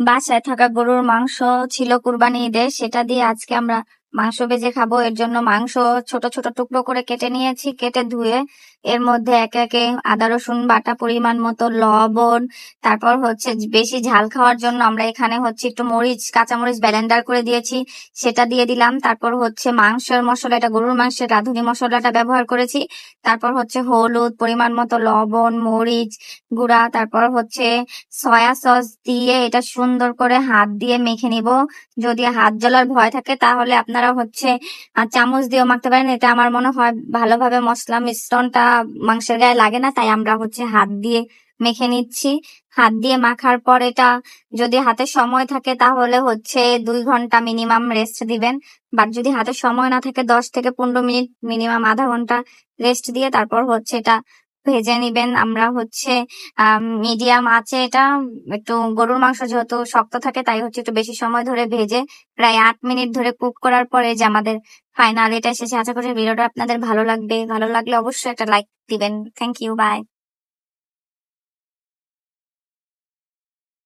বাসায় থাকা গরুর মাংস ছিল কুরবানি ঈদের, সেটা দিয়ে আজকে আমরা মাংস ভেজে খাবো। এর জন্য মাংস ছোট ছোট টুকরো করে কেটে নিয়েছি, কেটে ধুয়ে এর মধ্যে একে একে আদা রসুন বাটা, পরিমাণ মতো লবণ, তারপর হচ্ছে বেশি ঝাল খাওয়ার জন্য আমরা এখানে হচ্ছে একটু মরিচ, কাঁচামরিচ ব্লেন্ডার করে দিয়েছি, সেটা দিয়ে দিলাম। তারপর হচ্ছে মাংসের মশলা, এটা গরুর মাংসের রাঁধুনি মশলাটা ব্যবহার করেছি। তারপর হচ্ছে হলুদ, পরিমাণ মতো লবণ, মরিচ গুঁড়া, তারপর হচ্ছে সয়া সস দিয়ে এটা সুন্দর করে হাত দিয়ে মেখে নিব। যদি হাত জ্বলার ভয় থাকে তাহলে আপনারা হচ্ছে চামচ দিয়েও মাখতে পারেন। এটা আমার মনে হয় ভালোভাবে মশলা মিশ্রণটা মাংসের গায়ে লাগে না, তাই আমরা হচ্ছে হাত দিয়ে মেখে নিচ্ছি। হাত দিয়ে মাখার পর এটা যদি হাতে সময় থাকে তাহলে হচ্ছে 2 ঘন্টা মিনিমাম রেস্ট দিবেন। বাট যদি হাতে সময় না থাকে 10 থেকে 15 মিনিট, মিনিমাম আধা ঘন্টা রেস্ট দিয়ে তারপর হচ্ছে এটা ভেজে নিবেন। আমরা হচ্ছে মিডিয়াম আঁচে এটা, একটু গরুর মাংস যেহেতু শক্ত থাকে তাই হচ্ছে একটু বেশি সময় ধরে ভেজে প্রায় 8 মিনিট ধরে কুক করার পরে যে আমাদের ফাইনাল এটা এসেছে। আশা করি ভিডিওটা আপনাদের ভালো লাগবে। ভালো লাগলে অবশ্যই একটা লাইক দিবেন। Thank you, by.